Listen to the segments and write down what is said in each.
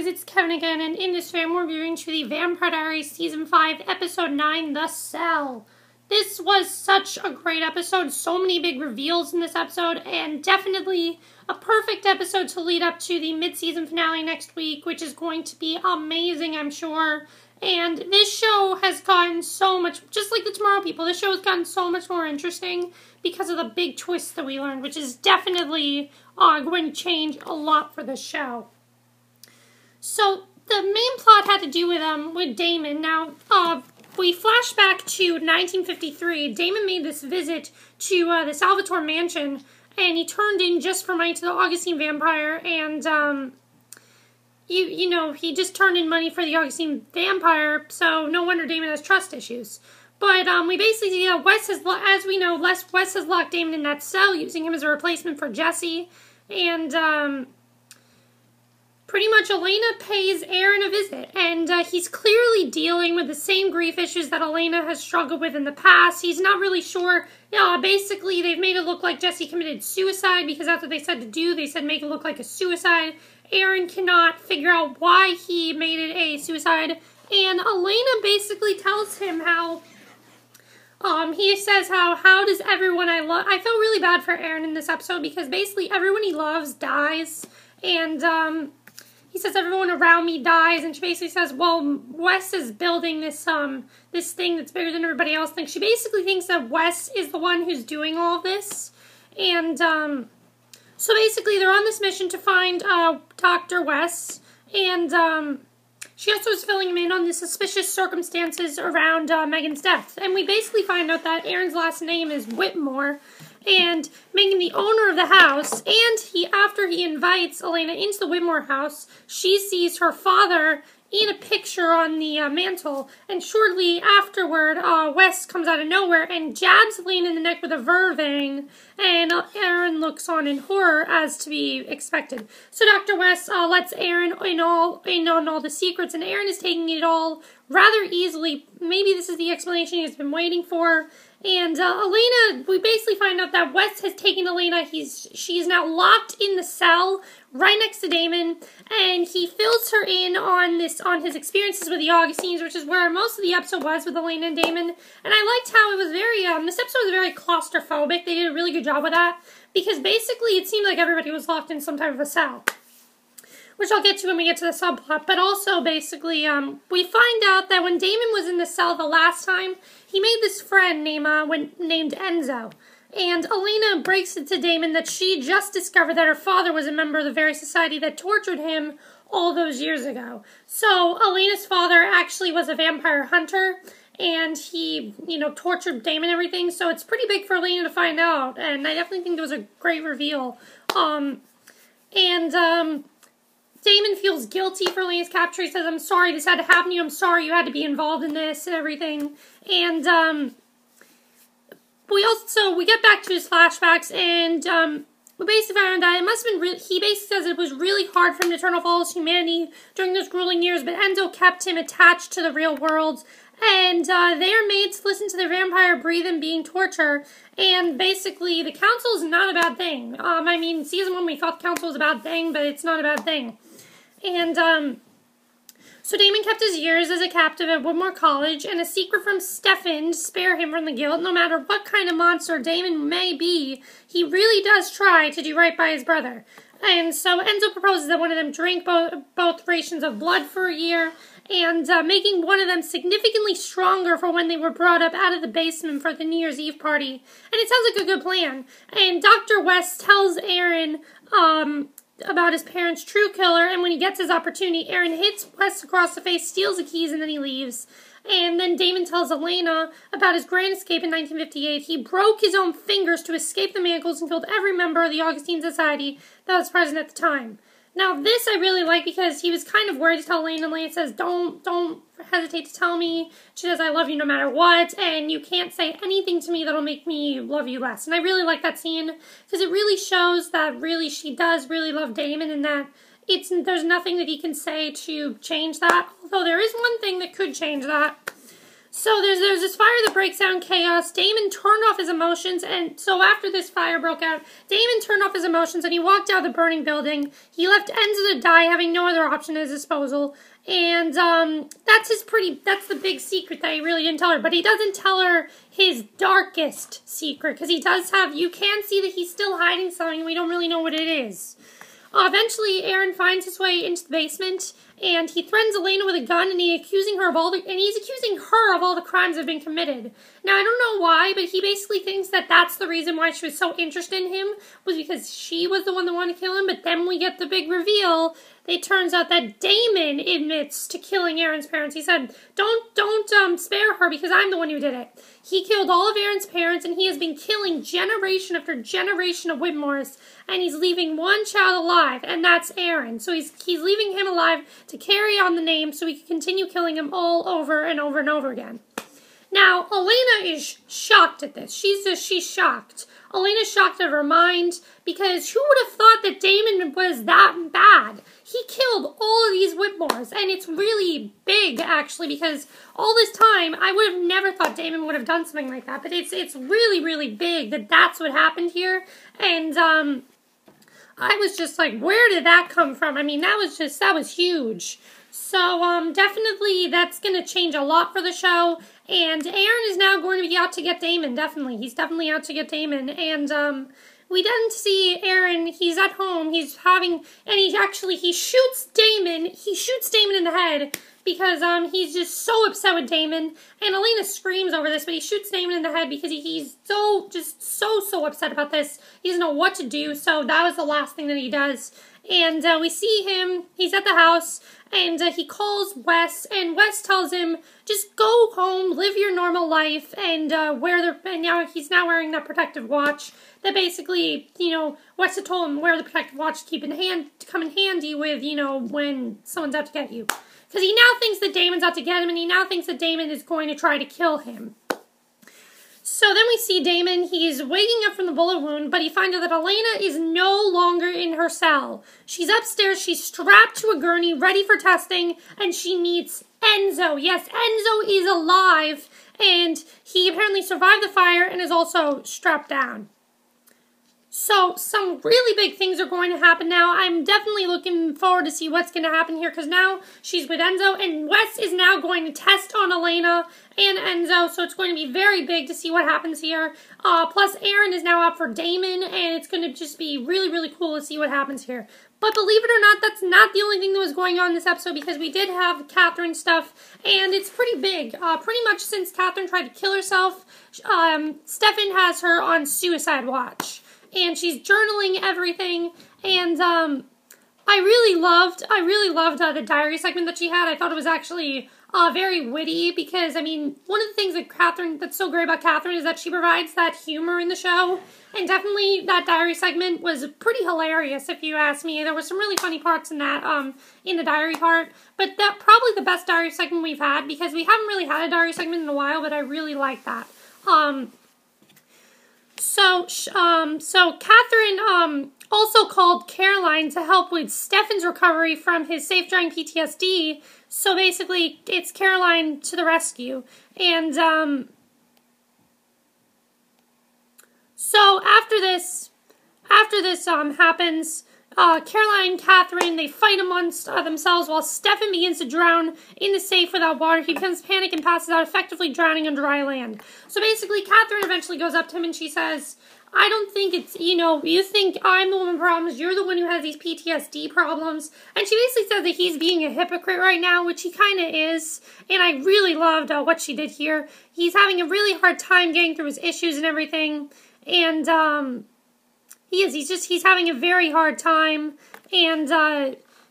Diaries, it's Kevin again, and in this video we're reviewing to the Vampire Diaries Season 5, Episode 9, The Cell. This was such a great episode, so many big reveals in this episode, and definitely a perfect episode to lead up to the mid-season finale next week, which is going to be amazing, I'm sure. And this show has gotten so much, just like the Tomorrow People, this show has gotten so much more interesting because of the big twists that we learned, which is definitely going to change a lot for this show. So, the main plot had to do with Damon. Now, we flash back to 1953. Damon made this visit to the Salvatore mansion, and he turned in just for money to the Augustine vampire, and, you know, he just turned in money for the Augustine vampire, so no wonder Damon has trust issues. But, we basically see that Wes has, as we know, Wes has locked Damon in that cell, using him as a replacement for Jesse, and, pretty much Elena pays Aaron a visit, and he's clearly dealing with the same grief issues that Elena has struggled with in the past. He's not really sure. Basically, they've made it look like Jesse committed suicide because that's what they said to do. They said make it look like a suicide. Aaron cannot figure out why he made it a suicide, and Elena basically tells him how, he says how does everyone I love... I felt really bad for Aaron in this episode because basically everyone he loves dies, and, he says everyone around me dies, and she basically says, well, Wes is building this this thing that's bigger than everybody else thinks. She basically thinks that Wes is the one who's doing all of this, and, so basically they're on this mission to find, Dr. Wes, and, she also is filling him in on the suspicious circumstances around, Megan's death, and we basically find out that Aaron's last name is Whitmore, and Megan, the owner of the house, and after he invites Elena into the Whitmore house, she sees her father in a picture on the mantle, and shortly afterward, Wes comes out of nowhere and jabs Elena in the neck with a vervain, and Aaron looks on in horror, as to be expected. So Dr. Wes lets Aaron in on all the secrets, and Aaron is taking it all rather easily. Maybe this is the explanation he's been waiting for. And Elena, we basically find out that Wes has taken Elena. She's now locked in the cell right next to Damon, and he fills her in on his experiences with the Augustines, which is where most of the episode was with Elena and Damon. And I liked how it was very, this episode was very claustrophobic. They did a really good job with that, because basically it seemed like everybody was locked in some type of a cell, which I'll get to when we get to the subplot. But also, basically, we find out that when Damon was in the cell the last time, he made this friend named Enzo. And Elena breaks it to Damon that she just discovered that her father was a member of the very society that tortured him all those years ago. So, Elena's father actually was a vampire hunter, and he, tortured Damon and everything. So, it's pretty big for Elena to find out, and I definitely think it was a great reveal. Damon feels guilty for Elena's capture. He says, I'm sorry this had to happen to you. I'm sorry you had to be involved in this and everything. And, we get back to his flashbacks, and, we basically found out it must have been he basically says it was really hard for him to turn off all his humanity during those grueling years, but Enzo kept him attached to the real world. And, they are made to listen to the vampire breathe and being torture. And basically, the council is not a bad thing. I mean, season 1 we thought the council was a bad thing, but it's not a bad thing. And, so Damon kept his years as a captive at Whitmore College, and a secret from Stefan to spare him from the guilt. No matter what kind of monster Damon may be, he really does try to do right by his brother. And so Enzo proposes that one of them drink both rations of blood for a year, and making one of them significantly stronger for when they were brought up out of the basement for the New Year's Eve party. And it sounds like a good plan. And Dr. West tells Aaron, about his parents' true killer, and when he gets his opportunity, Aaron hits Wes across the face, steals the keys, and then he leaves. And then Damon tells Elena about his grand escape in 1958. He broke his own fingers to escape the manacles and killed every member of the Augustine Society that was present at the time. Now, this I really like because he was kind of worried to tell Elena. Elena says, don't hesitate to tell me. She says, I love you no matter what, and you can't say anything to me that'll make me love you less. And I really like that scene because it really shows that really she does really love Damon, and that there's nothing that he can say to change that. Although there is one thing that could change that. So there's this fire that breaks out in chaos. Damon turned off his emotions, and so after this fire broke out, Damon turned off his emotions and he walked out of the burning building. He left Enzo to die, having no other option at his disposal. And that's the big secret that he really didn't tell her. But he doesn't tell her his darkest secret, because he does have, you can see that he's still hiding something. We don't really know what it is. Eventually, Aaron finds his way into the basement, and he threatens Elena with a gun, and he's accusing her of all the crimes that have been committed. Now, I don't know why, but he basically thinks that that's the reason why she was so interested in him, was because she was the one that wanted to kill him. But then we get the big reveal. It turns out that Damon admits to killing Aaron's parents. He said, don't spare her because I'm the one who did it. He killed all of Aaron's parents, and he has been killing generation after generation of Whitmores, and he's leaving one child alive, and that's Aaron. So he's leaving him alive to carry on the name so he can continue killing him all over and over and over again. Now, Elena is shocked at this. She's shocked. Elena's shocked out of her mind, because who would have thought that Damon was that bad? He killed all of these Whitmores, and it's really big, actually, because all this time, I would have never thought Damon would have done something like that, but it's really, really big that that's what happened here, and, I was just like, where did that come from? I mean, that was huge. So, definitely, that's going to change a lot for the show, and Aaron is now going to be out to get Damon, definitely. He's definitely out to get Damon, and, we didn't see Aaron. He's at home. He shoots Damon. He shoots Damon in the head because he's just so upset with Damon. And Elena screams over this, but he shoots Damon in the head because he's so upset about this. He doesn't know what to do. So that was the last thing that he does. And we see him. He's at the house, and he calls Wes, and Wes tells him, just go home, live your normal life, and now he's now wearing that protective watch. That basically, Wes had told him wear the protective watch to come in handy with, when someone's out to get you. Because he now thinks that Damon's out to get him, and he now thinks that Damon is going to try to kill him. So then we see Damon. He's waking up from the bullet wound, but he finds out that Elena is no longer in her cell. She's upstairs. She's strapped to a gurney, ready for testing, and she meets Enzo. Yes, Enzo is alive, and he apparently survived the fire and is also strapped down. So, some really big things are going to happen now. I'm definitely looking forward to see what's going to happen here, because now she's with Enzo, and Wes is now going to test on Elena and Enzo, so it's going to be very big to see what happens here. Plus, Aaron is now out for Damon, and it's going to just be really, really cool to see what happens here. But believe it or not, that's not the only thing that was going on in this episode, because we did have Katherine stuff, and it's pretty big. Pretty much since Katherine tried to kill herself, Stefan has her on suicide watch. And she's journaling everything, and I really loved the diary segment that she had. I thought it was actually very witty, because, I mean, one of the things that's so great about Katherine is that she provides that humor in the show, and definitely that diary segment was pretty hilarious, if you ask me. There were some really funny parts in that, in the diary part, but that probably the best diary segment we've had, because we haven't really had a diary segment in a while, but I really like that. So Katherine, also called Caroline to help with Stefan's recovery from his safe-drying PTSD. So basically, it's Caroline to the rescue. And, so after this happens, Caroline and Katherine, they fight amongst themselves while Stefan begins to drown in the safe without water. He becomes panicked and passes out, effectively drowning on dry land. So basically, Katherine eventually goes up to him and she says, I don't think it's, you think I'm the one with problems, you're the one who has these PTSD problems. And she basically says that he's being a hypocrite right now, which he kind of is. And I really loved what she did here. He's having a really hard time getting through his issues and everything. And, he's having a very hard time, and,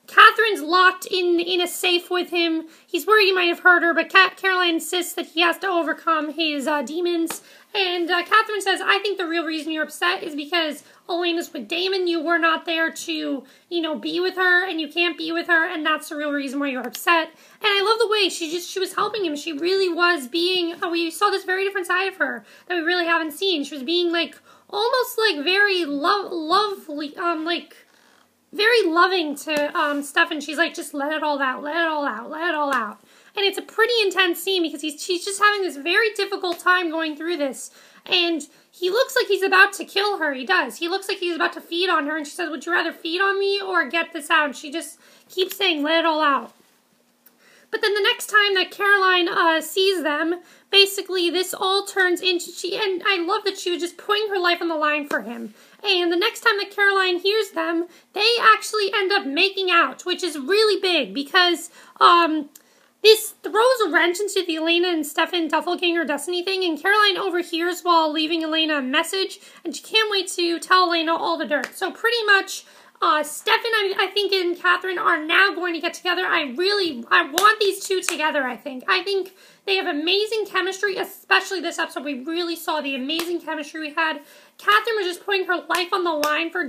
Katherine's locked in a safe with him. He's worried he might have hurt her, but Caroline insists that he has to overcome his, demons, and, Katherine says, I think the real reason you're upset is because Elena's with Damon, you were not there to, be with her, and you can't be with her, and that's the real reason why you're upset. And I love the way she was helping him. She really was being, we saw this very different side of her that we really haven't seen. She was being, almost, very lovely, very loving to Stefan. She's like, just let it all out, let it all out, let it all out. And it's a pretty intense scene because she's just having this very difficult time going through this. And he looks like he's about to kill her. He does. He looks like he's about to feed on her. And she says, would you rather feed on me or get this out? And she just keeps saying, let it all out. But then the next time that Caroline sees them, basically this all turns into, and I love that she was just putting her life on the line for him. And the next time that Caroline hears them, they actually end up making out, which is really big because this throws a wrench into the Elena and Stefan doppelganger destiny thing, and Caroline overhears while leaving Elena a message, and she can't wait to tell Elena all the dirt. So pretty much, Stefan, I think, and Katherine are now going to get together. I want these two together, I think. I think they have amazing chemistry, especially this episode. We really saw the amazing chemistry we had. Katherine was just putting her life on the line for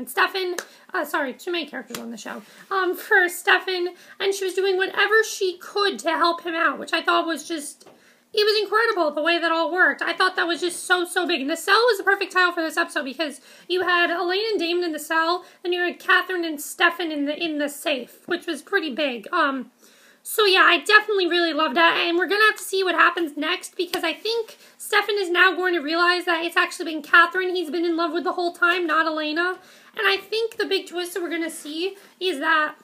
Stefan. Sorry, too many characters on the show. For Stefan, and she was doing whatever she could to help him out, which I thought was just, it was incredible the way that all worked. I thought that was just so big. And the cell was the perfect title for this episode because you had Elena and Damon in the cell, and you had Katherine and Stefan in the safe, which was pretty big. So yeah, I definitely really loved that, and we're going to have to see what happens next, because I think Stefan is now going to realize that it's actually been Katherine he's been in love with the whole time, not Elena. And I think the big twist that we're going to see is that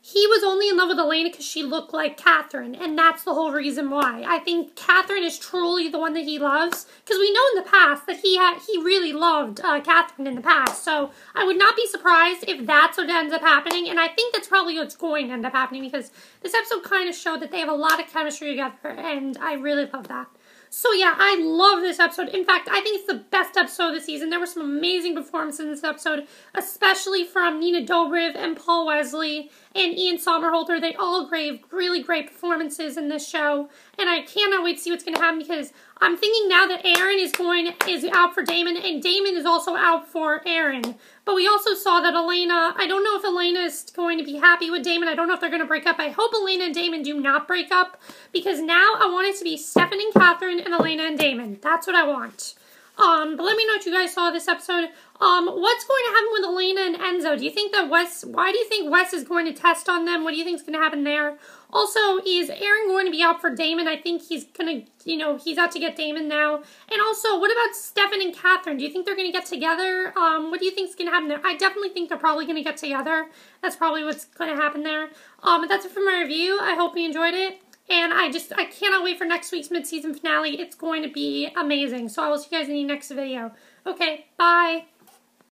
he was only in love with Elena because she looked like Katherine, and that's the whole reason why. I think Katherine is truly the one that he loves, because we know in the past that he really loved Katherine in the past, so I would not be surprised if that's what ends up happening, and I think that's probably what's going to end up happening, because this episode kind of showed that they have a lot of chemistry together, and I really love that. So yeah, I love this episode. In fact, I think it's the best episode of the season. There were some amazing performances in this episode, especially from Nina Dobrev and Paul Wesley and Ian Somerhalder. They all gave really great performances in this show, and I cannot wait to see what's going to happen, because I'm thinking now that Aaron is out for Damon, and Damon is also out for Aaron. But we also saw that Elena, I don't know if Elena is going to be happy with Damon. I don't know if they're going to break up. I hope Elena and Damon do not break up, because now I want it to be Stefan and Katherine and Elena and Damon. That's what I want. But let me know what you guys saw this episode. What's going to happen with Elena and Enzo? Do you think that why do you think Wes is going to test on them? What do you think is going to happen there? Also, is Aaron going to be out for Damon? I think he's going to, he's out to get Damon now. And also, what about Stefan and Katherine? Do you think they're going to get together? What do you think is going to happen there? I definitely think they're probably going to get together. That's probably what's going to happen there. But that's it for my review. I hope you enjoyed it. And I cannot wait for next week's mid-season finale. It's going to be amazing. So I will see you guys in the next video. Okay, bye.